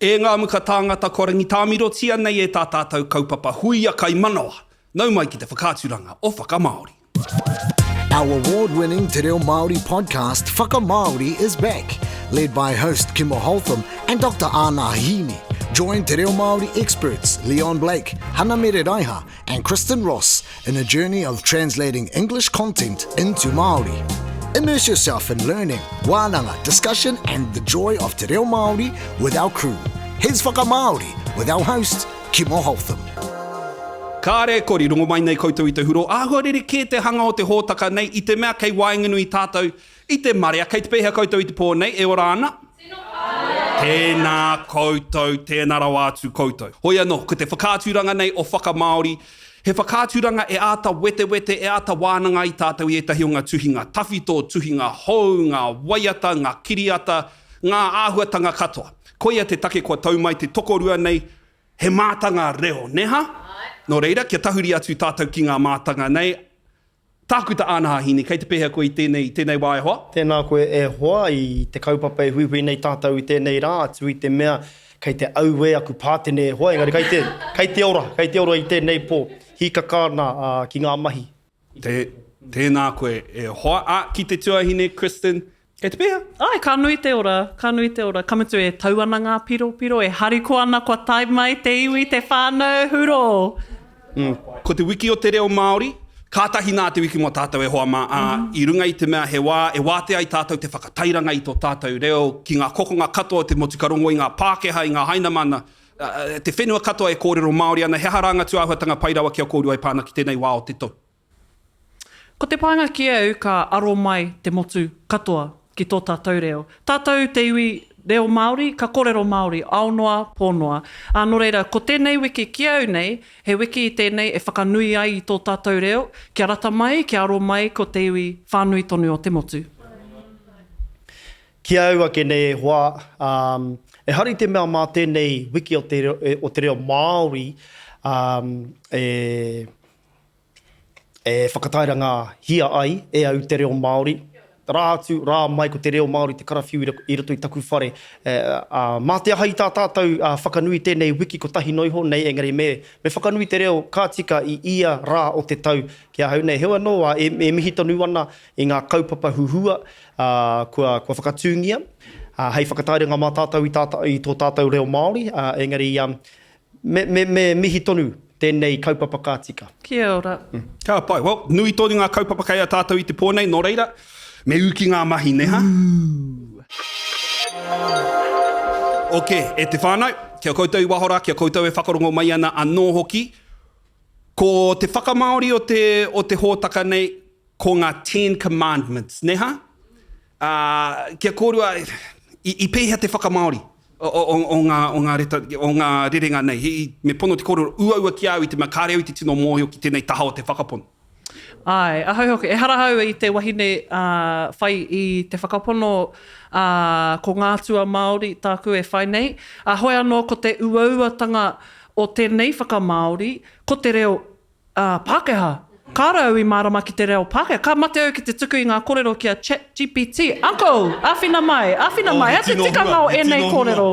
E ngā muka tāngata korangi tāmiro tia nei e tā tātou kaupapa huia kai manoa. Nau mai ki te whakāturanga o Whakamaori. Our award-winning Te Reo Māori podcast, Whakamaori, is back. Led by host Kimo Houltham and Dr. Anaha Hiini. Join Te Reo Māori experts Leon Blake, Hana Mereraiha and Kristen Ross in a journey of translating English content into Māori. Immerse yourself in learning, wānanga, discussion and the joy of Te Reo Māori with our crew. Here's Whakamaori with our host, Kimo Houltham. Ka re kori rungo mai nei koutou i te huro. Ahorere ke te hanga o te hōtaka nei i te mea kei wainganu i tātou i te marea. Kei te pēhea koutou i te pō nei, e ora ana? Tēnā koutou, tēnā rau atu koutou. Hoi anō, ko te whakāturanga nei o Whakamaori. He whakāturanga e āta wete, e āta wānanga i tātou i etahi o ngā tuhinga tawhito, tuhinga hou, ngā waiata, ngā kiriata, ngā āhuatanga katoa. Koia te take kua tau mai te tokorua nei, he mātanga reo, neha? Nō reira, kia tahuri atu tātou ki ngā mātanga nei. Tākuta Anaha Hiini, kei te pēhea koe i tēnei wā e hoa? Tēnā koe e hoa i te kaupapa e huihui nei tātou i tēnei rā, atu i te mea kei te auwe aku pātene e hoa, engari kei te ora i tēnei pō, hika kāna ki ngā mahi. Tēnā koe e hoa. Ki te tuahine, Kristen, kei te pēhea? Ai, ka nui te ora. Kamutu e tau ana ngā piro, e hariko ana kua tai mai te iwi, te whānau, huro. Ko te wiki o te reo Māori, kātahi nā te wiki mo tātou e hoa mā, i runga i te mea he wā, e wātea i tātou te whakatairanga i tō tātou reo, ki ngā kokonga katoa, te motukarongo i ngā Pākeha, i ngā hainamana, te whenua katoa e kōrero Māori ana, he haranga tu āhuatanga pairawa kia kōrua i pāna ki tēnei wā o te tau. Ko te pānga ki au ka aro mai te motu katoa ki tō tātou reo. Tātou te iwi reo Māori, ka kōrero Māori, aonoa, pōnoa. Nō reira, ko tēnei wiki ki au nei, he wiki i tēnei e whakanui ai i tō tātou reo, kia rata mai, kia aro mai, ko te iwi whānui tonu o te motu. Ki au ake nei e hoa, e hari te mea mā tēnei wiki o te reo Māori, e whakatairanga hia ai, e au te reo Māori. Rā mai ko te reo Māori, te karawhiu i roto i taku whare. Mā te aha i tā tātou whakanui tēnei wiki ko tahi noiho nei, engari me whakanui te reo kātika i ia rā o te tau kia hau nei. Hewa noa, e mihi tonu ana i ngā kaupapa huhua kua whakatūngia. Hei whakatairanga mā tātou i tō tātou reo Māori, engari me mihi tonu tēnei kaupapa kātika. Kia ora. Ka pai, well, nui tōni ngā kaupapa kai a tātou i te pōnei, nō reira. Me uki ngā mahi, neha? Ok, e te whānau, kia koutou i wahora, kia koutou e whakarongo mai ana anō hoki. Ko te whakamaori o te hōtaka nei, ko ngā 10 Commandments, neha? Kia kōrua, i pēhea te whakamaori o ngā rerenga nei. Me pono te kōrua ua ki au i te mea kāreo i te tino mōhio ki tēnei taha o te whakapono. Ai, ahau hoki, e harahau i te wahine whai i te whakapono ko ngā tua Māori tāku e whai nei. Hoi anō ko te uauatanga o tēnei whakamaori, ko te reo Pākeha. Kārau i mārama ki te reo Pākeha. Ka mate au ki te tuku i ngā kōrero kia ChatGPT. Uncle, awhina mai, ate tikanga o enei kōrero.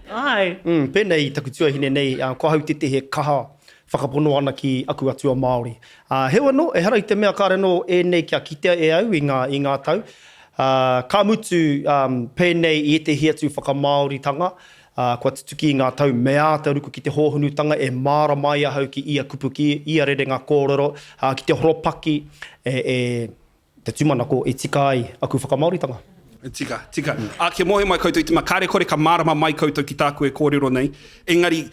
Ai. Pēnei taku tuahine nei, kua hau te he kaha. Whakapono ana ki aku atua Māori. Hewa no, e hara i te mea kāre no e nei kia kitea e au i ngā tau. Ka mutu pēnei i te hiatu whakamāoritanga, kua tutuki i ngā tau mea te ruku ki te hōhunutanga e māra mai ahau ki ia kupuki, ia rere ngā kōrero, ki te horopaki, te tūmanako e tika ai aku whakamāoritanga. Tika. Kia mohe mai koutou i te mea kāre kore ka mārama mai koutou ki tāku e kōrero nei. Engari,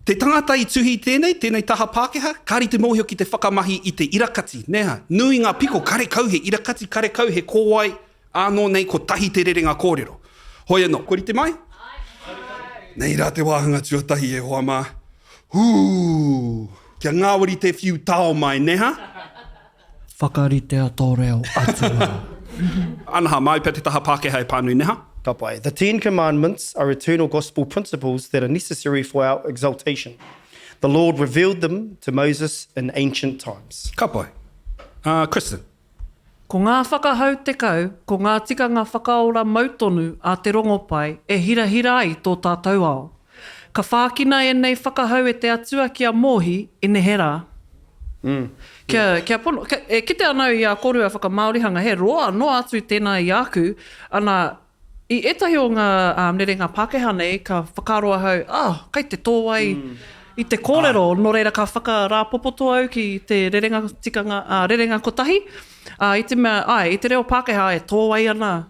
te tangata i tuhi tēnei taha Pākeha, kāri te mōhio ki te whakamahi i te irakati, neha. Nui ngā piko, kare kau he irakati, kare kau he kōwai, anō nei ko tahi te rerenga kōrero. Hoi anō, kori te mai? Nei rā te wāhanga tuatahi e hoa mā. Kia ngāwari te whiu tao mai, neha? Whakarite a tō reo atua. Anaha, mai pia te taha Pākeha e pānui, neha? Ka pai. The 10 Commandments are eternal gospel principles that are necessary for our exaltation. The Lord revealed them to Moses in ancient times. Ka pai. Kristen. Ko ngā whakahau tekau, ko ngā tikanga whakaora mautonu a te rongopai e hira ai tō tātou ao. Ka whākina e nei whakahau e te atua kia mohi i neherā. Kia pono, kite anau i a korua whakamaorihanga, he roa no atu i tēnā i aku, ana i etahi o ngā rerenga Pākehā nei, ka whakaroa hau, kai te tōwai, i te kōrero, no reira ka whakarāpopoto au ki te rerenga tikanga, rerenga kotahi. I te mea, i te reo Pākehā e tōwai ana,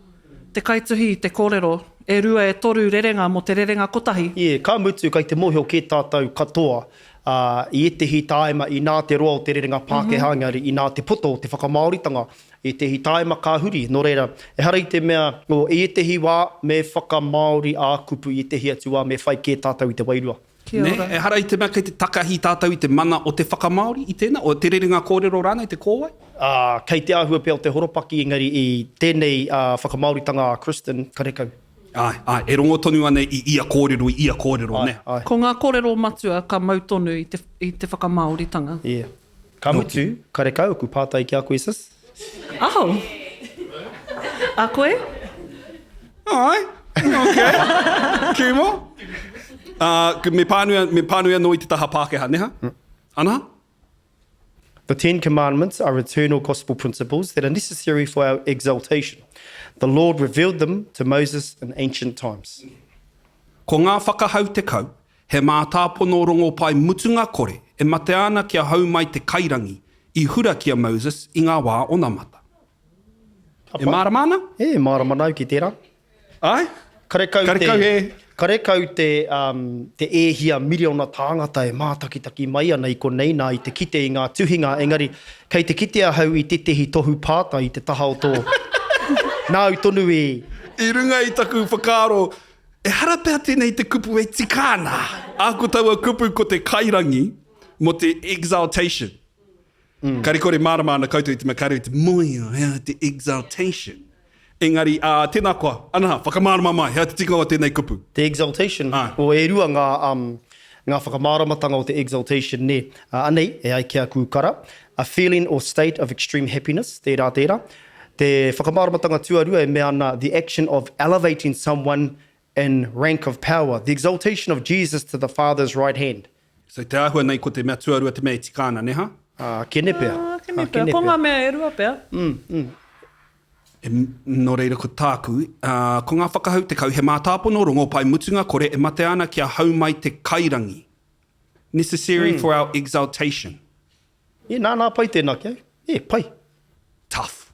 te kaituhi, te kōrero, e rua e toru rerenga mo te rerenga kotahi. Ka mutu kai te mōhio ki tātou katoa, i etehi tāima i nā te roa o te rerenga Pākehā, ngari i nā te poto, te whakamaoritanga, i tehi tāima ka huri, no reira. E hara i te mea, i etehi wā me whakamaori a kupu, i etehi atu wā me whai ke tātou i te wairua. Ne, e hara i te mea kei te takahi tātou i te mana o te whakamaori i tēnā, o te rerenga kōrero rāna i te kōwai? Kei te āhua pia o te horopaki, engari i tēnei whakamaoritanga Kristen karekau. Ai, e rongo tonu ane i ia kōrero, ne? Ko ngā kōrero matua ka mautonu i te whakamaoritanga. Ka mutu, karekau, ku pātai ki a koe sis. Aho! A koe? Ai, okay. Kimo? Me pānua no i te taha Pākehā, neha? Anaha? The 10 Commandments are eternal gospel principles that are necessary for our exaltation. The Lord revealed them to Moses in ancient times. Ko ngā whakahau te kau, he mātāpono rongo pai mutunga kore, e mate ana kia hau mai te kairangi, i hura kia Moses i ngā wā o nā mata. E māramana? Māramana au ki tērā. Ai? Karekau te ehia miriona tāngata e mātakitaki mai ana i konei nā i te kite i ngā tuhinga, engari kei te kitea hau i te tehi tohu pāta i te taha o tō. Nā u tonu e... I runga i taku whakaro, e harapea tēnei te kupu e tikāna. Ako taua kupu ko te kairangi mo te exaltation. Kari kore māramana koutou i te makaru i te moia, te exaltation. Engari, tēnā koa, anaha, whakamārama mai, hea te tika o tēnei kupu. Te exaltation, o e rua ngā whakamāramatanga o te exaltation ne. Anei, e ai kia kūkara, a feeling or state of extreme happiness, tērā. Te whakamāramatanga tuarua e mea ana, the action of elevating someone in rank of power, the exaltation of Jesus to the Father's right hand. So te ahua nei ko te mea tuarua te mea i tikāna, neha? Kene pea. Ko ngā mea e rua pea. No reira ko tāku, ko ngā whakahau te kau, he mātāpono rongo pai mutunga kore e mate ana kia hau mai te kairangi. Necessary for our exaltation. Nā pai tēnā kia. Pai. Tough.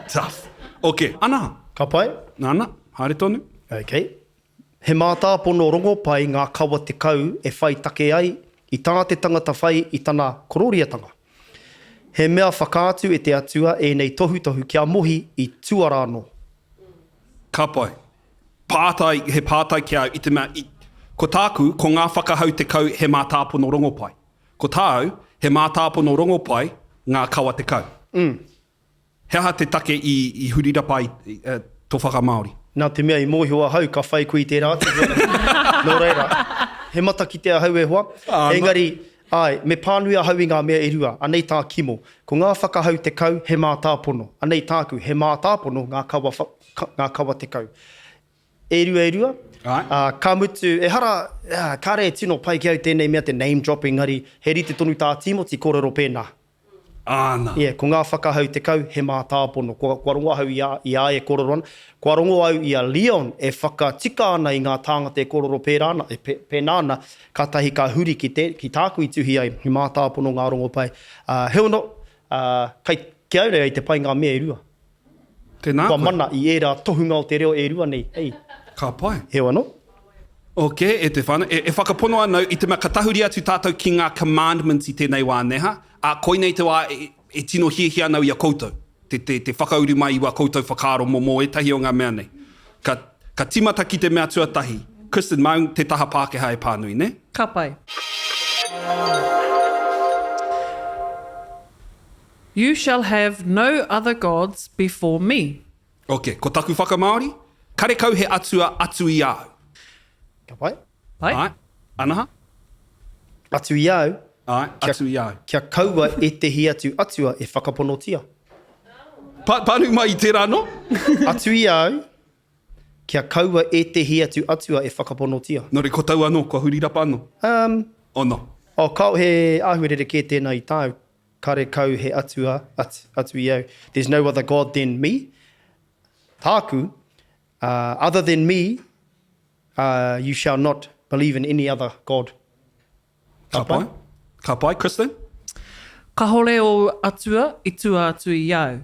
Tough. Ok, Anaha. Ka pai. Nāna, haere tonu. Okay. He mātāpono rongo pai ngā kawa te kau e whai take ai i tāna te tangata whai i tāna kororiatanga. He mea whakaatu e te atua e nei tohu kia mohi i tuarano. Ka pai. He pātai kia i te mea, ko tāku, ko ngā whakahau te kau he mātāpono rongo pai. Ko tāu, he mātāpono rongo pai ngā kawa te kau. He aha te take i hurira pai tō whakamaori. Nā te mea i mōhioa hau ka whai kui tērā. Nō reira. He mata ki te ahau e hoa. Engari, me pānui a hau i ngā mea e rua, anei tā Kimo. Ko ngā whakahau te kau, he mātāpono. Anei tāku, he mātāpono ngā kawa te kau. E rua. Ka mutu, e hara, kare e tino pai ki au tēnei mea te name dropping, ngari, he rite tonu tā Timoti kōrero pēnā. Āna. Ko ngā whakahau te kau, he mātāpono. Kua rongo au i a e kōrero ana. Kua rongo au i a Leon e whakatika ana i ngā tāngata e kōrero pēnāna, ka tahi ka huri ki tāku i tuhi ai, i mātāpono ngā rongo pai. He ono, ki aure ai te pai ngā mea e rua. Tēnā koe. Kua mana i era tohunga o te reo e rua nei. Ka pai. He ono. Ok, e te whana. E whakapono anau, i te mea katahuri atu tātou ki ngā commandments i tēnei wā neha, a koinei te wā e tino hihi anau i a koutou. Te whakauri mai i wā koutou whakaro mō etahi o ngā mea nei. Ka timata ki te mea tuatahi. Kristen, mau te taha Pākehā e pānui, ne? Ka pai. You shall have no other gods before me. Ok, ko taku whakamaori, kare kau he atua atu i au. Ka pai. Pai. Ai, Anaha? Atu i au. Ai, atu i au. Kia kaua e te hi atu atua e whakaponotia. Pānu mai i tērā no? Atu i au, kia kaua e te hi atu atua e whakaponotia. No re ko tau anō, kua hurirapa anō? O no? O kau he ahuerere kē tēnā i tāu, kare kau he atu i au. There's no other God than me. Tāku, other than me, you shall not believe in any other God. Ka pai? Ka pai, Kristen? Ka hore o atua, i tua atu i au.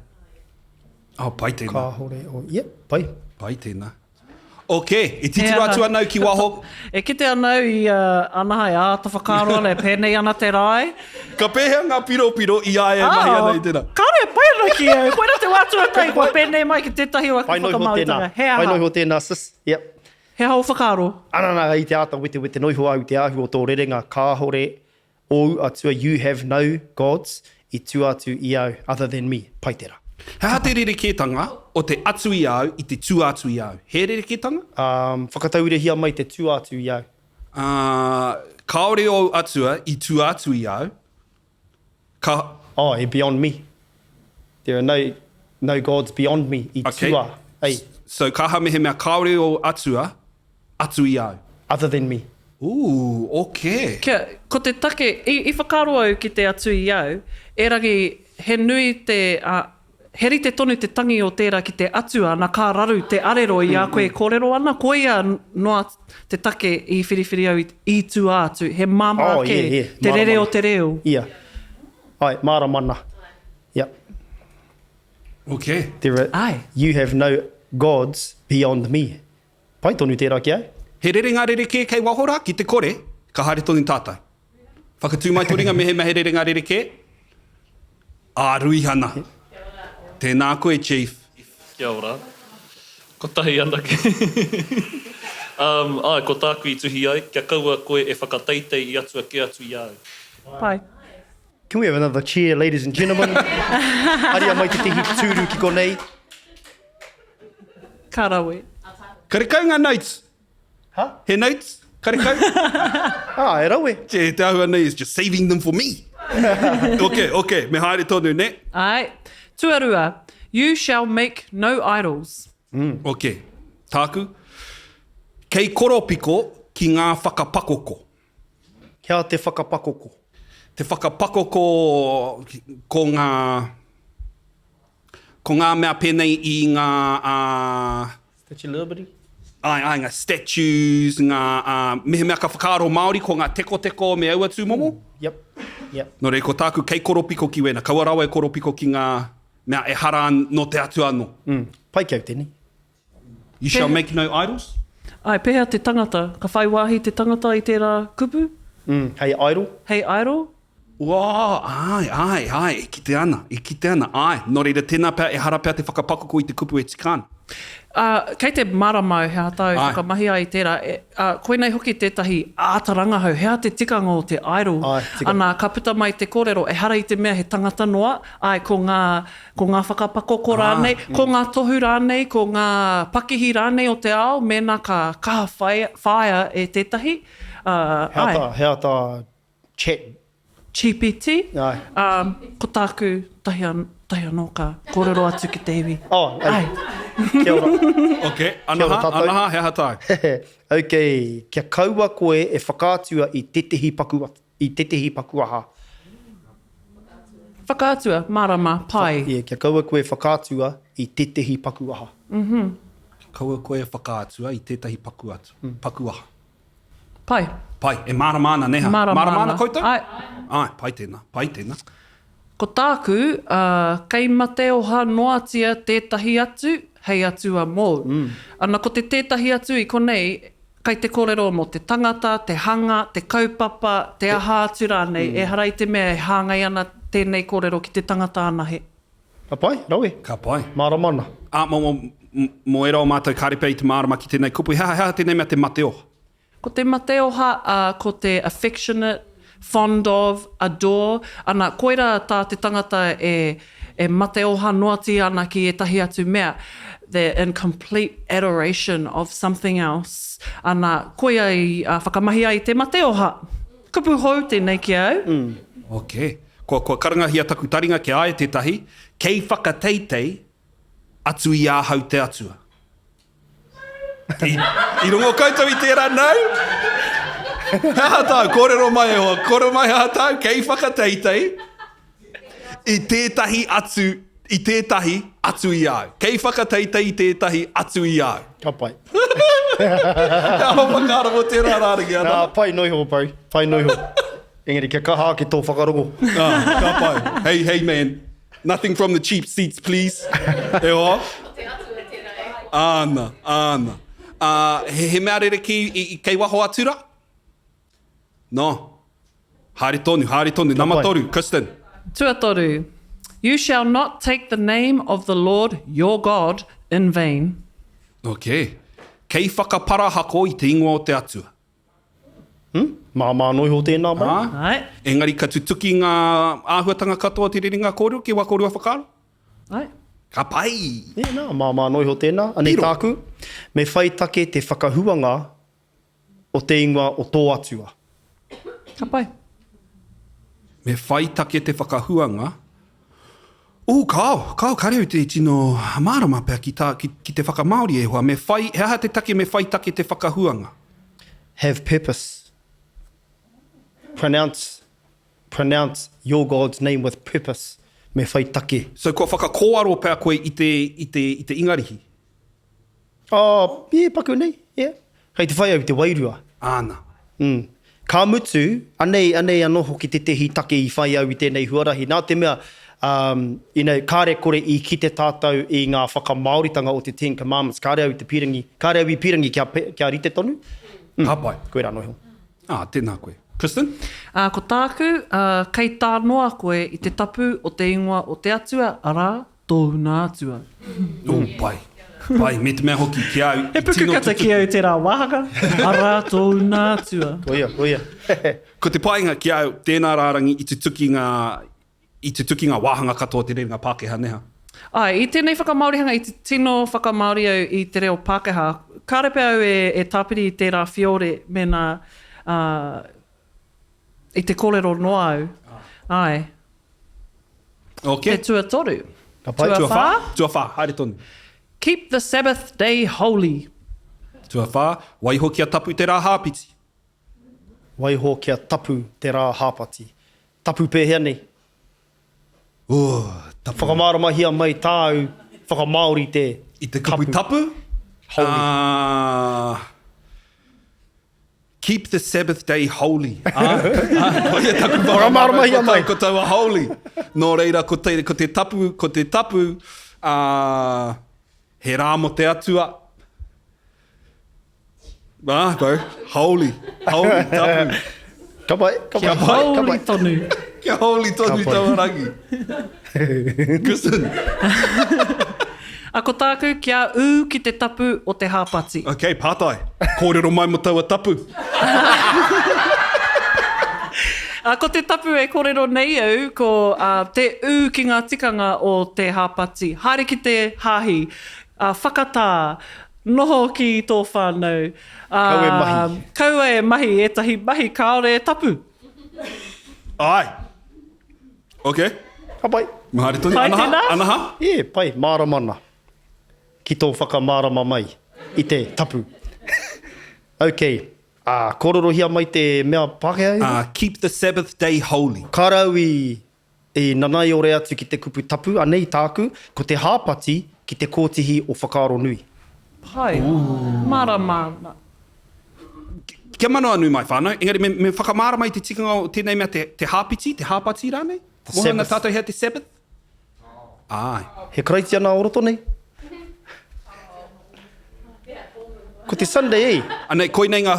Pai tēnā. Ka hore o... Yep, pai. Pai tēnā. Ok, e titiro atu anau ki waho. E kite anau i Anaha e āta whakaroa le pēnei ana te rai. Ka pēhea ngā piro i ae mahi ana i tēnā. Kare, pai ana ki au. Koe na te wātua tai, koe pēnei mai ki tētahi o Pai noi ho tēnā. Pai noi ho tēnā, sis. Yep. He hau whakaro. Anana i te ata wete noi ho au te ahu o tō rerenga ka hore o atua, you have no gods, i tu atu i au, other than me. Pai tērā. Hea te rerekētanga o te atu i au i te tū atu i au. He rerekētanga? Whakataurehia mai te tū atu i au. Kaore o atua i tū atu i au. Beyond me. There are no gods beyond me. I tua. Ei. So ka hamehe mea kaore o atua, atu i au. Other than me. Ooh, okay. Ko te take, i whakaro au ki te atu i au, e rangi he nui te... heri te tonu te tangi o tērā ki te atua, na kā raru te arero i a koe kōrero ana, koe ia noa te take i whiriwhiri au i tū atu, he māma ke, te rere o te reo. Ia. Ai, māra mana. Yep. Okay. You have no gods beyond me. Pai tonu tērā ki au. He rerenga rereke kei wahora ki te kore, ka haere tonu tātai. Whakatū mai toringa mehe mehe rerenga rereke. Rui Hana. Tēnā koe, Chief. Kia ora. Ko tahi ana ke. Ko tāku i tuhi ai. Kia kaua koe e whakataitei i atua ke atu i au. Pai. Can we have another cheer, ladies and gentlemen? Aria mai te tihi tūru ki konei. Ka rawe. Karekau ngā notes. Huh? He notes? Karekau? E rawe. Te ahua nei is just saving them for me. Okay. Me haere tonu, ne? Ai. Tuarua, you shall make no idols. Okay. Tāku. Kei koropiko ki ngā whakapakoko. Kia te whakapakoko? Te whakapakoko ko ngā mea pēnei i ngā... Statue of Liberty? Ai, ngā statues, ngā mehe mea ka whakaaro Māori ko ngā teko me aua tū momo. Yep. No rei, ko tāku kei koropiko ki wena. Kaua rawa e koropiko ki ngā mea e hara no te atu anō. Pai kia tēnei. You shall make no idols? Ai, pēhea te tangata. Ka whai wāhi te tangata i tērā kupu. Hei idol. Hei idol. Wow, ai, e kite ana. Ai, no reira tēnā pēr e hara pēr te whakapakoko i te kupu e tikāna. Kei te maramau hea tau whakamahi ai tērā, koe nei hoki tētahi ātaranga hau, hea te tikanga o te idol. Ana ka puta mai te kōrero, e hara i te mea he tangata noa, ai ko ngā whakapakoko rānei, ko ngā tohu rānei, ko ngā pakihi rānei o te ao, mena ka kaha whaia e tētahi. Hea tā chat. GPT. Ko tāku tahi anō ka kōrero atu ki te iwi. Ai. Kia ora. Okay, Anaha, hea hatai. Okay, kia kaua koe e whakātua i tetehi pakuaha. Whakātua, marama, pai. Kia kaua koe whakātua i tetehi pakuaha. Kaua koe whakātua i tētahi pakuaha. Pai. Pai, e maramana neha. Maramana koutou? Ai, pai tēnā. Ko tāku, kei mate o ha noatia tētahi atu, hei atua mō. Ana ko te tētahi atu i konei, kai te kōrero mo te tangata, te hanga, te kaupapa, te aha atu rānei, e hara i te mea e hāngai ana tēnei kōrero ki te tangata ana he. Ka pai, rawe. Ka pai. Maramana. Mo era o mātou kārepe i te mārama ki tēnei kupu. Hea tēnei mea te mateoha. Ko te mateoha, ko te affectionate, fond of, adore, ana koira tā te tangata e mateoha noati ana ki e tahi atu mea. They're in complete adoration of something else. Ana koia i whakamahi ai te mateoha. Kupu hou tēnei ki au. Okay. Ko karangahia taku taringa ki ae tētahi, kei whakateitei atu i āhau te atua. I rungo koutou i tērā nau. Hea tau, kōrero mai e hoa. Kōrero mai hea tau, kei whakateitei. I tētahi atu i au. Kei whakateitei I tētahi atu i au. Ka pai. Hea whakara mo tērā rārangi ana. Nā, pai noiho, pai. Pai noiho. Engari, kia kaha ki tō whakarongo. Ka pai. Hey man, nothing from the cheap seats, please. E hoa? Ana. He mea rere ki kei waho atura? No. Haere tonu. Nama toru, Kristen. Tua toru. You shall not take the name of the Lord your God in vain. Okay. Kei whakapara hako I te ingoa o te atua. Mā noiho tēnā mai. Ai. Engari ka tutuki ngā āhuatanga katoa te rerenga kōrua, ki wā kōrua whakaro? Ai. Ka pai. Nā, mā noiho tēnā. Anei Piro. tāku, me whai take te whakahuanga o te ingoa o tō atua. Ka pai. Me whai take te whakahuanga. Kao kareu te tino mārama pēr ki te whakamaori e hoa. Me whai, hea te take me whai take te whakahuanga. Have purpose. Pronounce your God's name with purpose. Me whai take. So kua whakakoaro pēr koe I te ingarihi. Paku nei, yeah. Hei te whai au te wairua. Ana. Ka mutu, anei anō hoki te tehi take I whai au I tēnei huarahi. Nā te mea, kāre kore I ki te tātou I ngā whakamaoritanga o te Ten Commandments. Kāre au I pirangi kia rite tonu. Ka pai. Koe rā noiho. Tēnā koe. Kristen? Ko tāku, kei tā noa koe I te tapu o te ingoa o te atua, arā, tōu nā atua. Pai. Pai, me te mea hoki ki au. He puku kata ki au tērā wāhaka, arā, tōu nā atua. Koia. Ko te painga ki au tēnā rārangi I te tuki ngā wāhanga katoa te rerenga Pākehā neha. Ai, I tēnei whakamaorihanga, I te tino whakamaori au I te reo Pākehā, kārepe au e tāpiri I tērā whiore mena I te kōrero noa au. Ai. Okay. Te tua toru. Ka pai. Tua whā, haere tonu. Keep the Sabbath day holy. Tua whā, waiho kia tapu te rā hāpiti. Waiho kia tapu te rā hāpati. Tapu pēhea nei. Tapu. Whakamārama hia mai tāu whakamaori te I te kapu tapu? Holy. Keep the Sabbath day holy. Oia taku Whakamārama hia mai. Ko taua holy. Nō reira, ko te tapu, he rā mo te atua. Bro, holy tapu. Ka pai. Kia holy tonu. Kia holy tonu taua rangi. Kristen. Ko tāku kia ū ki te tapu o te hāpati. Okay, pātai. Kōrero mai mo taua tapu. Ko te tapu e kōrero nei au, ko te ū ki ngā tikanga o te hāpati. Haere ki te hāhi, whakatā, noho ki tō whānau. Kau e mahi. Kau e mahi, etahi mahi kaore e tapu. Ai. Okay. Ka pai. Mahare tonu. Pai tēnā? Anaha? Pai, māramana. Ki tō whakamārama mai I te tapu. Okay. Kōrero hia mai te mea Pākehā. Keep the Sabbath day holy. Karau I nanai ore atu ki te kupu tapu, anei tāku, ko te hāpati ki te kōtihi o whakaaro nui. Pai. Māramana. Kia mano anu mai whānau. Engari, me whakamāra mai te tikanga o tēnei mea te hāpiti rānei? Mohana tātou hea te Sabbath? Ai. He karaiti ana o roto nei? Ko te Sunday, ei? Anei, koinei ngā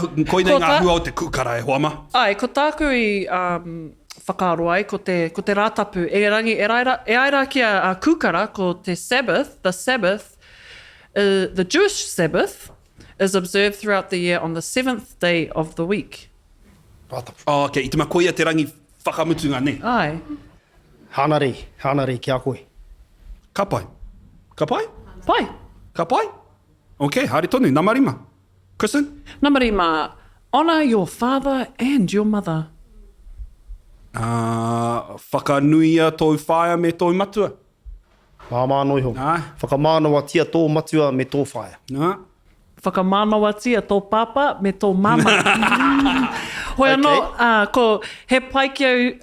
hua o te kukara e hoama. Ai, ko tāku I whakaaro ai, ko te rātapu. E rangi, e aira kia kukara, ko te Sabbath, the Jewish Sabbath, is observed throughout the year on the 7th day of the week. Rātapu. Okay, I te makoia te rangi whakamutunga ne. Ai. Hana rei ki a koe. Ka pai. Pai. Ka pai? Okay, haere tonu, namarima. Kristen? Namarima, honour your father and your mother. Whakanuia tōu whaia me tōu matua. Māmānoiho. Ai. Whakamānawatia tō matua me tō whaia. Nā. Whakamānawatia tō papa me tō mama. Hoi anō, ko he paikiau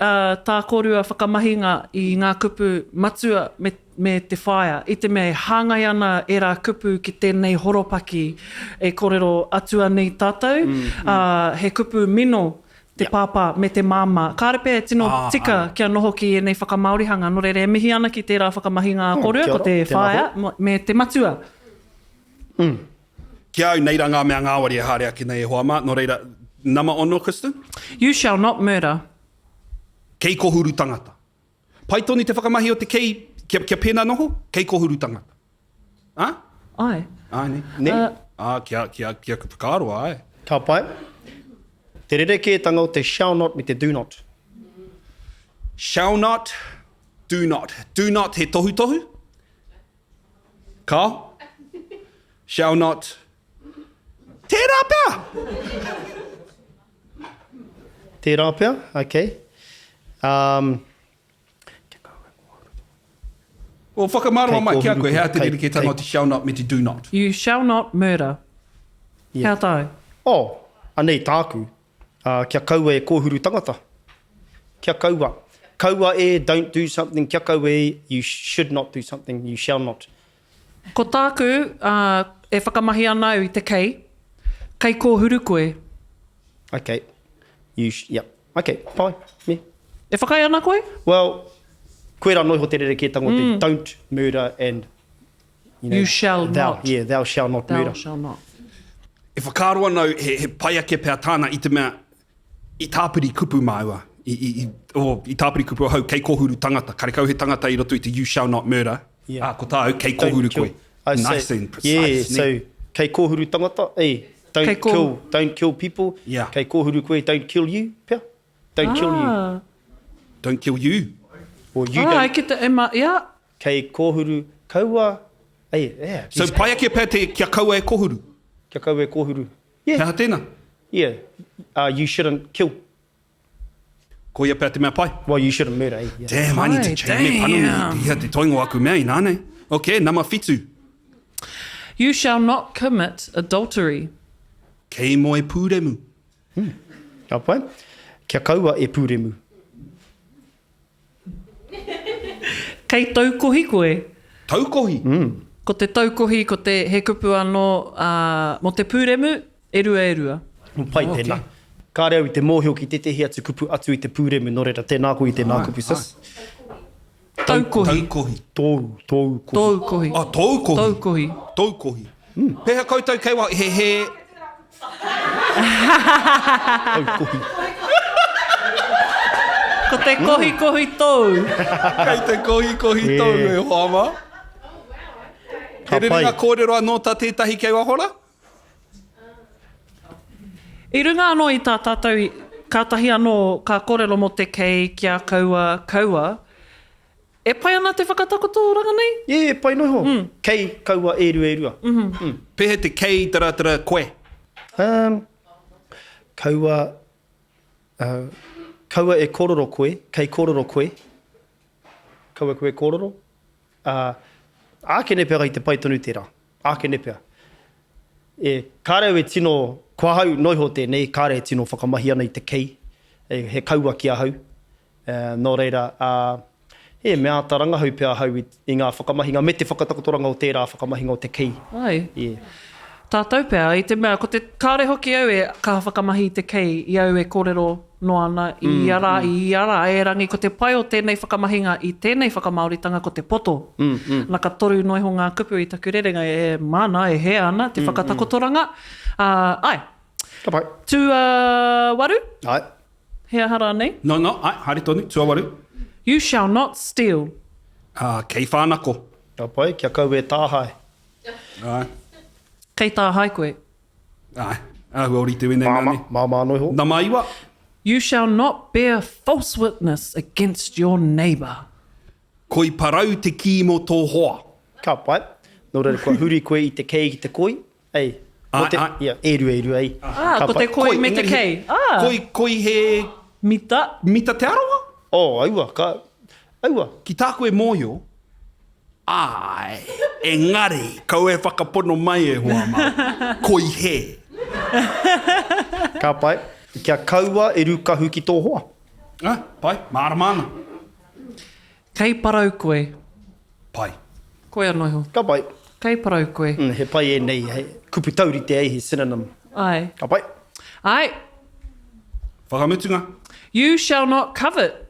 tā korua whakamahinga i ngā kupu matua me te whaia. I te mea hāngai ana e rā kupu ki tēnei horopaki e kōrero atua nei tātou. He kupu mino te papa me te mama. Kārepe e tino tika kia noho ki e nei whakamaurihanga. Nō reire, e mihi ana ki tērā whakamahinga korua, ko te whaia me te matua. Kia au nei ra ngā mea ngāwari e hārea ki nei e hoama. Nō reira, nama ono, Kristen? You shall not murder. Kei kohuru tangata. Pai tōni te whakamahi o te kei, kia pēnā noho? Kei kohuru tangata. Ai. Ai, ne? Ne? Kia whakaroa, ai. Ka pai. Te rerekētanga o te shall not me te do not. Shall not, do not. Do not he tohu tohu. Ka? Shall not. Tērā pēr! Tērā pēr, okay. O whakamaroa Kei mai kia kohuru koe, hea te kei- rerekētanga o te shall not me te do not. You shall not murder. Yeah. Kia tau. Oh, anei tāku. Kia kaua e kōhuru tangata. Kia kaua. Kaua e don't do something. Kia kaua e you should not do something. You shall not. Ko tāku e whakamahi ana au i te kei. Kei kōhuru koe. Okay. Yep. Okay, pai. Me. E whakai ana koe? Well, koe rā noiho te rerekētanga o te don't murder and You shall thou, not. Yeah, thou shall not Thou murder. shall not. E whakaroa nau, he pai ake pēr tāna i te mea, i tāpiri kupu māua. I tāpiri kupu hau, kei kōhuru tangata. Karekau he tangata i roto i te you shall not murder. Yeah. Ko tāu, kei Don't kōhuru kill. koe. I Nice say, and precise. Yeah, ne? so kei kōhuru tangata, Kei don't kill people. Yeah. Kei kōhuru koe, don't kill you, pia. Don't kill you. Don't kill you. Or you Ai, don't. ki te ema, ia. Kei kōhuru kaua. Yeah. So pai ake pēr te kia kaua e kōhuru. Kia kaua e kōhuru. Yeah. Hea tēnā. Yeah. You shouldn't kill. Ko ia pēr te mea pai. Well, you shouldn't murder, eh? Yeah. Damn, I need to Ai, change me panu. damn. Ia te toingo aku mea i nāne. Okay, nama whitu. You shall not commit adultery. Kei mo e pūremu. Ka pai. Kia kaua e pūremu. Kei taukohi koe. Taukohi. Ko te taukohi, ko te he kupu anō mo te pūremu, e rua. Pai tēnā. Ka reo i te mōhio ki te tehi atu kupu atu i te pūremu, nō reira tēnā koe i tēnā kupu sis. Taukohi. Taukohi. Tōu kohi. Taukohi. Ah, taukohi. Taukohi. Taukohi. Pēhea koutou kei wa he. Tōu kohi. Ko te kohi tau. Kei te kohi tau e hoama. Ka He pai. ringa kōrero anō tā tētahi kei wahora? I runga anō i tā tātou, kātahi anō ka kōrero mo te kei kia kaua. E pai ana te whakatakoto ranga nei? Yeah, pai noiho. Kei kaua e rua. Pehe te kei tara koe. Kaua... kaua e kororo koe. Kei kororo koe. Kaua koe kororo. Ākene pēra i te pai tonu tērā. Ākene pēra. Kāreu e tino, kua hau noiho tēnei, kāre e tino whakamahi ana i te kei. He kaua kia hau. Nō reira, mea taranga hau pēra hau i ngā whakamahinga, me te whakatakotoranga o tērā whakamahinga o te kei. Ai. Yeah. Tātou pēr, i te mea, ko te kāre hoki au e ka whakamahi i te kei, i au e kōrero no ana, i ara, e rangi, ko te pai o tēnei whakamahinga, i tēnei whakamauritanga, ko te poto. Nā ka toru noi ho ngā kupu i taku rerenga, e mana, e he ana, te whakatakotoranga. Ai, Ka pai. tu waru, Ai. hea hara nei. No, ai, haere tonu, tuawaru. You shall not steal. Kei whānako. Ka pai, kia kau e tāhai. Ai, Kei tā hai koe. ai, ori te wene nani. Māma noiho. Nā maiwa. You shall not bear false witness against your neighbour. Koi parau te Kimo tō hoa. Ka pai. Nō reira kua huri koe i te kei ki te koi. Ei. Mo te, Ai. ia, e rua, ei. Ka Ko pai. te koi me te engari kei. he- Koi he Mita. mita te aroa? Oh, aua, ka... Aua. Ki tāku e mōhio, Ai, engari, kau e whakapono mai e hoa mau. Koi he. Ka pai, kia kaua e rukahu ki tō hoa. Pai, māramana. Kei parau koe. Pai. Koe anō ho. Ka pai, Kei parau koe. he pai e nei, he kupu tauri te ei, he synonym. Ai. Ka pai, Ai. Whakamutunga. You shall not covet.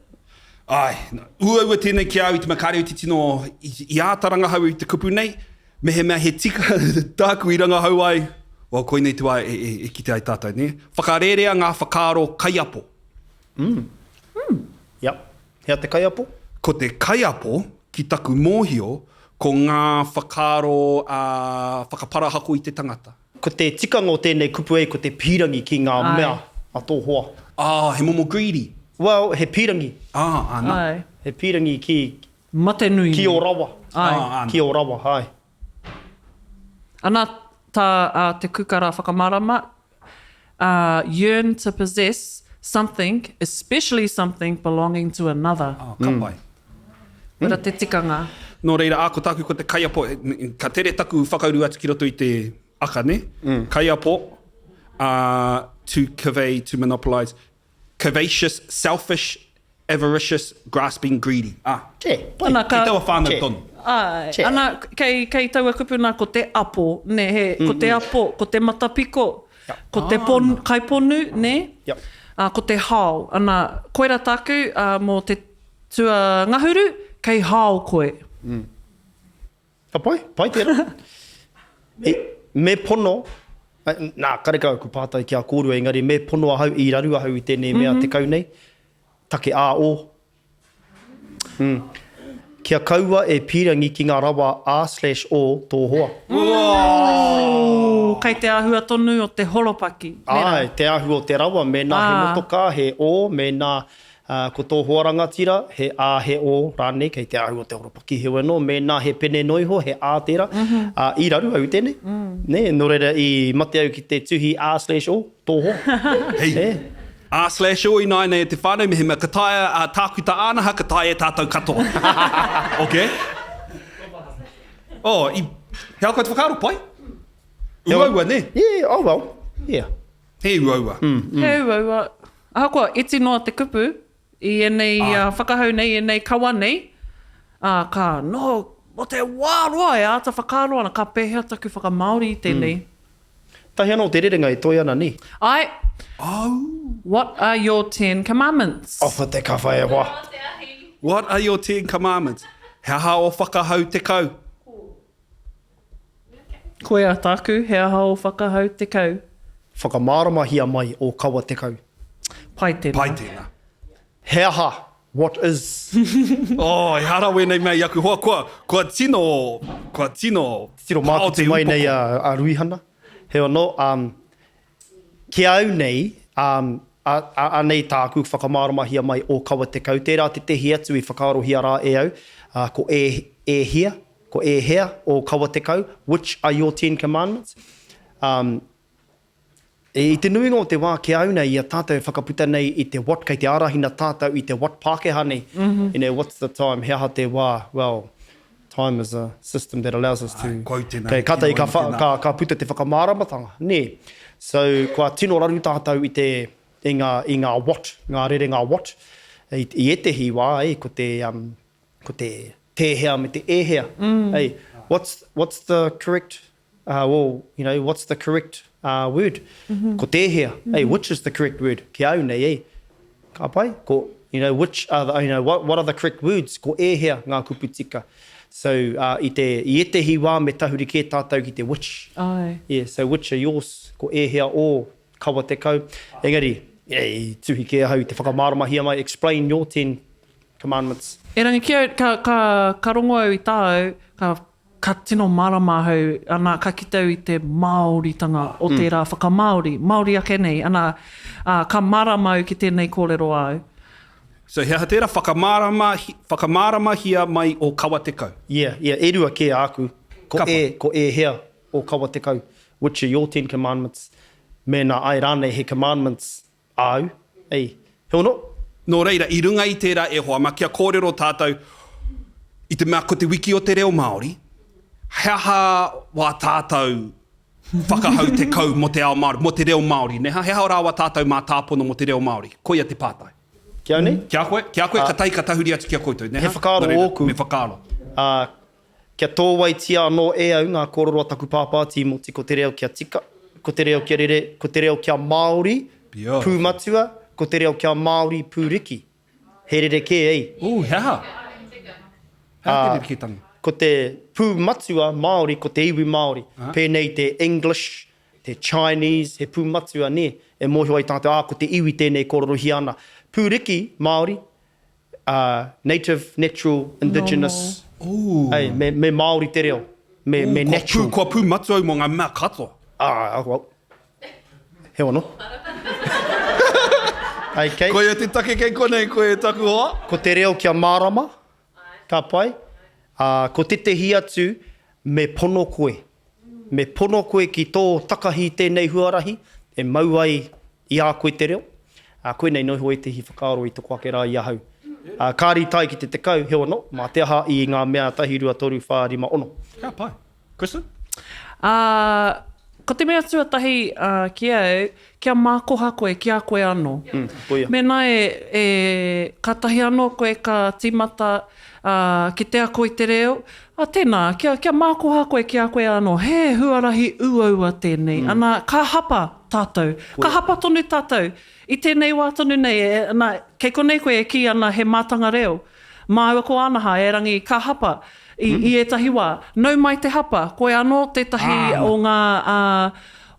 Ai, ua tēnei ki au i te makare o te tino i ātaranga hau i te kupu nei, me he mea he tika tāku i ranga hau ai. Wa koe nei te wā e kite ai tātou, ne? Whakarerea ngā whakaaro kaiapo. Yep. Hea te kaiapo? Ko te kaiapo ki taku mōhio ko ngā whakaaro whakaparahako i te tangata. Ko te tikanga o tēnei kupu ei, ko te pirangi ki ngā mea a tō hoa. He momo greedy. Well, he pirangi. Ana. Ai. He pirangi ki Mate nui. o rawa. Ai. Ana. Ki o rawa, hai. Ana tā te kukara whakamarama, yearn to possess something, especially something belonging to another. Ka pai. Pera te tikanga. Nō reira, ko tāku ko te kaiapo, ka tere taku whakauru atu ki roto i te aka, ne? Kaiapo, to convey, to monopolize. Curvaceous, selfish, avaricious, grasping, greedy. Che, Ana Ki taua whānau Che. tonu. Ai. Che. Ana, kei taua kupuna ko te apo, ne, ko te apo, ko te matapiko, ko te kaiponu, ne? Yep. Ko te hao. Ana, koera tāku, mō te tua ngahuru, kei hao koe. Ka pai tērā. Me pono, nā, kareka ku pātai ki a kōrua, engari me pono ahau i raru ahau i tēnei mea te kau nei, take a o. Kia kaua e pirangi ki ngā rawa a/o tō hoa. Kei te āhua tonu o te holopaki. Ai, te ahu o te rawa, me nā he motoka, he o, me nā ko tō hoa rangatira, he a, he o, rānei, kei te ahu o te holopaki he weno, me nā he pene noiho, he a tērā, i raru au tēnei. Ne, nō reira i mate au ki te tuhi a/o, tō hoa. Hei. A/o i nai nei te whānau, me he mea kataia tāku ta anaha, kataia tātou katoa. Ok? Hea koe te whakaaro pai? Uaua, ne? Yeah, oh well, yeah. He uaua. He ua. Ahakoa, iti noa te kupu, i enei whakahau nei, enei kawa nei, o te wāroa e āta whakaaro ana, ka pēhea taku whakamaori i tēnei. Tahi anō te rerenga i toi ana ni. Ai, what are your 10 commandments? Ofa te kawhai e hoa. What are your 10 commandments? He aha o whakahau te kau. Koe a tāku, he aha o whakahau te kau. Whakamarama mai o kawa te kau. Pai tēnā. Pai tēnā. He aha, what is? He hara wēnei mea iaku hoa, kua tino. Tiro mātuti mai nei a ruihana. He anō, ki au nei, a nei tāku whakamārama mai o kawa te kau. Tērā te tehi atu i whakaarohia rā e au, ko e hea o kawa te kau. Which are your 10 commandments? I te nuinga o te wā ki au nei, a tātou whakaputa nei i te what, kei te arahina tātou i te what Pākehā nei. You know, what's the time? He aha te wā, well, time is a system that allows us to... Koe tēnā. Kei kata i ka puta te whakamāramatanga. Ne. So, kua tino raru tātou i ngā what, ngā rere ngā what. I etehi wā, ko te hea me te e hea. Hey, what's the correct... well, you know, what's the correct word? Ko te hea. Hey, which is the correct word? Ki au nei, Ka pai? Ko, you know, which are the, you know, what are the correct words? Ko e hea ngā kupu tika. So, i etehi wā me tahuri ke tātou ki te which. Ai. Yeah, so which are yours? Ko e hea o kawa te kau. Engari, i tuhi ke ahau te whakamārama mai. Explain your 10 commandments. E rangi ki au, ka rongo au i tāu, ka tino marama hau, ana ka kitau i te Māoritanga o tērā whakamaori, Māori ake nei, ana ka marama au ki tēnei kōrero au. So hea tērā whakamārama hia mai o kawa te kau. Yeah, e rua ke aku. Ko Kapa. e hea o kawa te kau. Which are your 10 commandments? Mēnā ai rānei he commandments au. Ei, he ono? Nō reira, i runga i tērā e hoa, ma kia kōrero tātou, I te mea ko te wiki o te reo Māori, heaha wā tātou whakahau te kau mo te ao Māori, mo te reo Māori, neha? Heaha rā wā tātou mā tāpono mo te reo Māori. Koia te pātai. Kia nei? Kia koe, ka tai ka tahuri atu kia koutou, neha? He whakaaro ōku. Me whakaaro. Kia tōwai tia anō e au ngā kororo taku pāpā tīmoti ko te reo kia tika, ko te reo kia rere, ko te reo kia Māori, pūmatua, ko te reo kia Māori pūriki. He rere ke ei. Heaha. Heaha te rere ke tangi. Ko te pūmatua Māori, ko te iwi Māori. Pēnei te English, te Chinese, he pūmatua ne. E mōhio ai tātou, ko te iwi tēnei kororo hi ana. Pūriki Māori, native, natural, indigenous. Hey, me Māori te reo. Me natural. Kua pūmatua au mo ngā mea katoa. Well. He wano. Okay. Koia te take kei konei, koe taku hoa. Ko te reo kia mārama, ka pai. Ko te hi atu, me pono koe. Me pono koe ki tō takahi tēnei huarahi, e mau ai i a koe te reo. Koe nei noho e te hi whakaaro i toko ake rā i ahau. Kāri tai ki te tekau, he wano, mā te aha i ngā mea tahi rua toru whā rima ono. Ka pai. Kristen? Ko te mea tuatahi ki au, kia mākoha koe, kia koe anō. Mēnā ka tahi anō koe ka tīmata ki te ako i te reo. Tēnā, kia mākoha koe, kia koe anō. He huarahi uaua tēnei. Ana, ka hapa tātou. Ka hapa tonu tātou. I tēnei wā tonu nei, kei konei koe e ki ana he mātanga reo. Māua ko Anaha e rangi ka hapa. I etahi wā. Nau mai te hapa, koe anō tētahi o ngā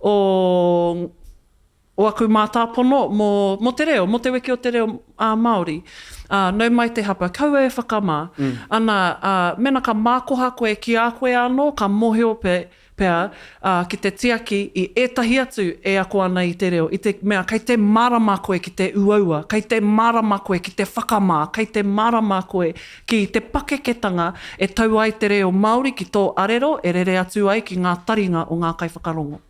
o aku mātāpono mo te reo, mo te wiki o te reo Māori. Nau mai te hapa, kaua e whakamā. Ana, mena ka mākoha koe ki a koe anō, ka mohio pea ki te tiaki i etahi atu e ako ana i te reo. I te mea, kei te marama koe ki te uaua, kei te marama koe ki te whakamā, kei te marama koe ki te pakeketanga e tau ai te reo Māori ki tō arero e rere atu ai ki ngā taringa o ngā kai whakarongo.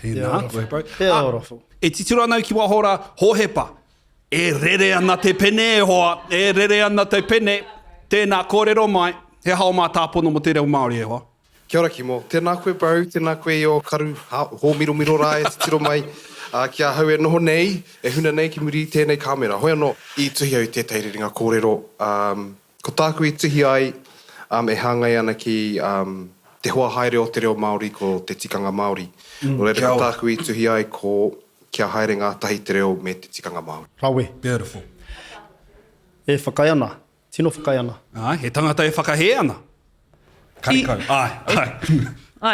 Tēnā, koe pau. He arofu. E titiro anau ki wahora hohepa. E rere ana te pene e hoa, e rere ana te pene. Tēnā kōrero mai, he hao mā tāpono mo te reo Māori e hoa. Kia ora Kimo, tēnā koe bau, tēnā koe i o karu, hō miro rai e titiro mai, kia hau e noho nei, e huna nei ki muri tēnei kāmera. Hoi anō i tuhi au tētai rerenga kōrero. Ko tāku i tuhi ai, e hāngai ana ki te hoa haere o te reo Māori ko te tikanga Māori. No reira ko tāku i tuhi ai ko kia haere ngā tahi te reo me te tikanga Māori. Rawe. Beautiful. E whakai ana. Tino whakai ana. He tangata e whakahe ana. Karikau.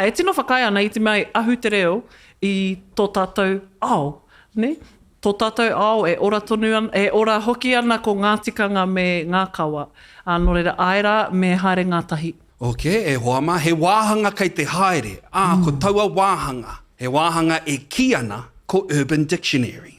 E tino whakai ana i te mai ahu te reo i tō tātou ao, ne? Tō tātou ao e ora tonu ana, e ora hoki ana ko ngā tikanga me ngā kawa. No reira aera me haere ngā tahi. Ok, e hoa mā, he wāhanga kei te haere. Ko taua wāhanga. He wāhanga e ki ana ko Urban Dictionary.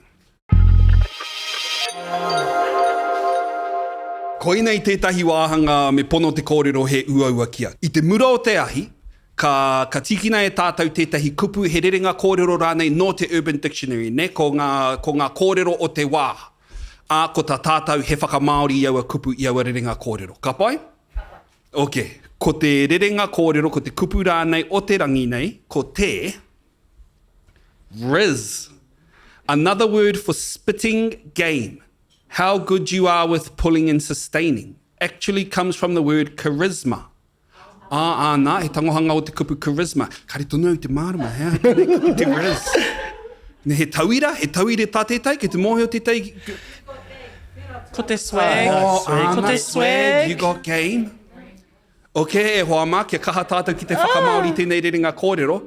Ko inei tētahi wāhanga me pono te kōrero he uaua kia. I te mura o te ahi, ka tikina e tātou tētahi kupu he rerenga kōrero rānei no te Urban Dictionary, ne? Ko ngā kōrero o te wā. Ko tā tātou he whakamāori i aua kupu i aua rerenga kōrero. Ka pai? Ok. Ko te rerenga kōrero, ko te kupu rānei o te rangi nei, ko te Riz. Another word for spitting game. How good you are with pulling and sustaining actually comes from the word charisma. Nā, he tangohanga o te kupu charisma. Kare tonu au te mārama, hea, kare kupu te riz. He tauira tā tētai, ke te mohe o tētai. Ko te swag. Ko te swag. You got game. Ok, e hoa mā, kia kaha tātou ki te whakamaori tēnei rerenga kōrero.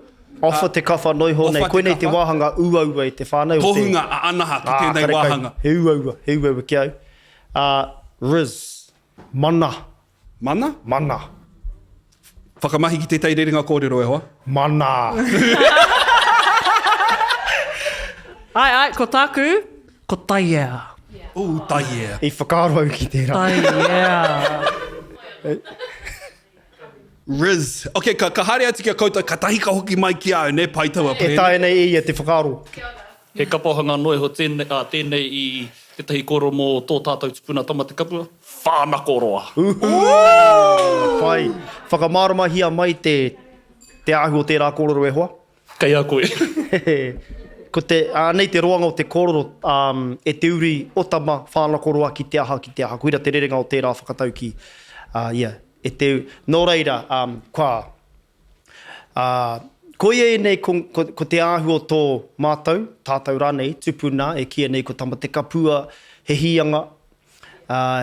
Ofa te kawha noiho nei, koe nei te wāhanga uaua i te whānau. Tohunga a anaha ki tēnei wāhanga. He uaua ki au. Riz, mana. Mana? Mana. Whakamahi ki tētai rerenga kōrero e hoa? Mana. Ai, ko tāku, ko taia. Taia. I whakaaro au ki tērā. Taia. Riz. Ok, ka haere atu kia koutou, ka tahi ka hoki mai ki au, ne, paitaua. E tae nei i e te whakaaro. He kapohanga noe ho tēnei i tētahi koro mō tō tātou tupuna tamate kapua, whānakoroa. Pai, whakamārama mai te ahu o tērā kōrero e hoa. Kei a koe. Ko nei te roanga o te kōrero e te uri o tama whānakoroa ki te aha. Kuira te rerenga o tērā whakatau ki, e te, nō reira, koe nei ko te ahu o tō mātou, tātou rānei, tupuna, e kia nei ko tamate kapua, he hianga,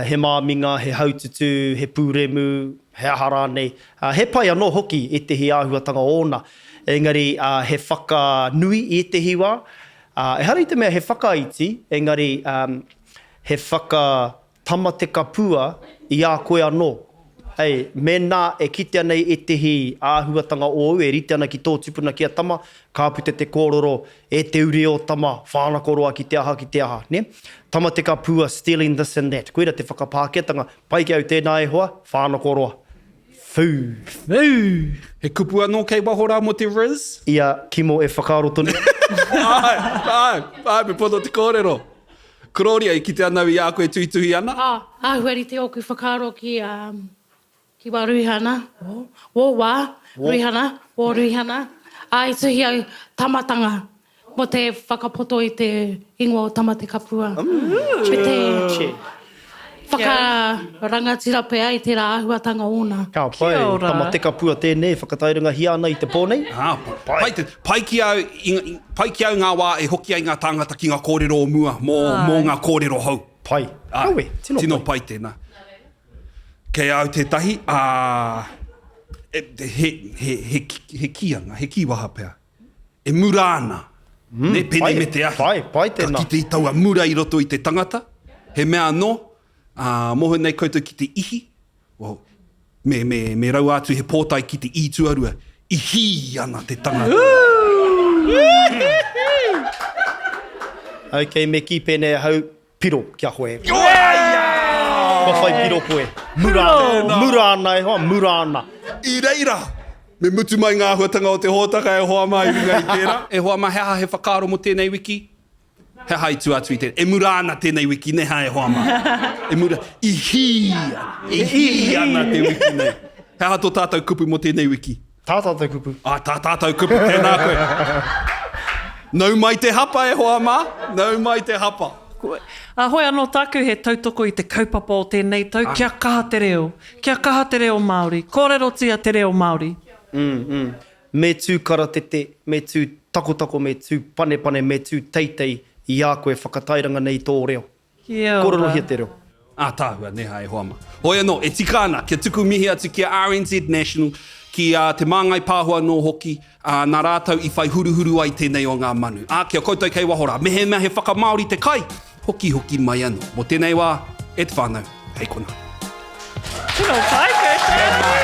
he māminga, he haututu, he pūremu, he aha rānei. He pai anō hoki e te he āhuatanga ōna. Engari, he whakanui i te hiwa. E hari te mea he whakaiti, engari, he whakatamate kapua i a koe anō. Hei, mena e kitea nei e te hi āhuatanga o au, e rite ana ki tō tupuna ki a tama, ka pute te kōrero e te uri o tama, whānakoroa ki te aha, ne? Tama te ka pua, stealing this and that. Koira te whakapāketanga, pai ki au tēnā e hoa, whānakoroa. Fū. He kupu anō kei wahora mo te Riz? Ia, Kimo e whakaaro tonu. Ai, me poto te kōrero. Kuroria, i kite ana i a koe tuituhi ana? Ahuari te oku whakaaro ki wā Ruihana, wō wā, Ruihana, ai tuhi au tamatanga mo te whakapoto i te ingoa o tamate kapua. Me te whakarangatira pēa i te rā ahuatanga ona. Ka pai, tamate kapua tēnei, whakatairunga hia ana i te pōnei. Pai ki au ngā wā e hoki ai ngā tāngata ki ngā kōrero o mua, mō ngā kōrero hau. Pai, aue, tino pai tēnā. Kei au tētahi, he kianga, he kiwaha pēr. E murāna. Ne pēnei me te ahi. Pai tēnā. Ka ki te taua mura i roto i te tangata. He mea anō, moho nei koutou ki te ihi. Me rau atu he pōtai ki te i tuarua. Ihi ana te tangata. Ok, me ki pēnei hau piro kia hoe. Mawhai piro poe. Murāna e hoa, murāna. I reira, me mutu mai ngā huatanga o te hōtaka e hoa mai winga i tērā. E hoa mai heha he whakaaro mo tēnei wiki. He hai tu atu i tērā. E murāna tēnei wiki, ne hae hoa mai. E mura, ihi ana te wiki nei. Heha tō tātou kupu mo tēnei wiki. Tā tātou kupu. Tātou kupu, tēnā koe. Nau mai te hapa e hoa ma, nau mai te hapa. Hoi anō tāku he tautoko i te kaupapa o tēnei tau, kia kaha te reo. Kia kaha te reo Māori. Kōrero tia te reo Māori. Me tū karatete, me tū takotako, me tū panepane, me tū teitei i a koe whakatairanga nei tō reo. Kōrero hia te reo. Tāhua, ne hae hoa ma. Hoi anō, e tika ana, kia tuku mihi atu kia RNZ National, ki Te Māngai Pāhō anō hoki, nā rātau i whai huruhuru ai tēnei o ngā manu. Kia koutou kei wahora, mehe mea he whakamaori te kai, hoki mai anō. Mo tēnei wā, e te whānau, hei kona. Tino pai, Kristen.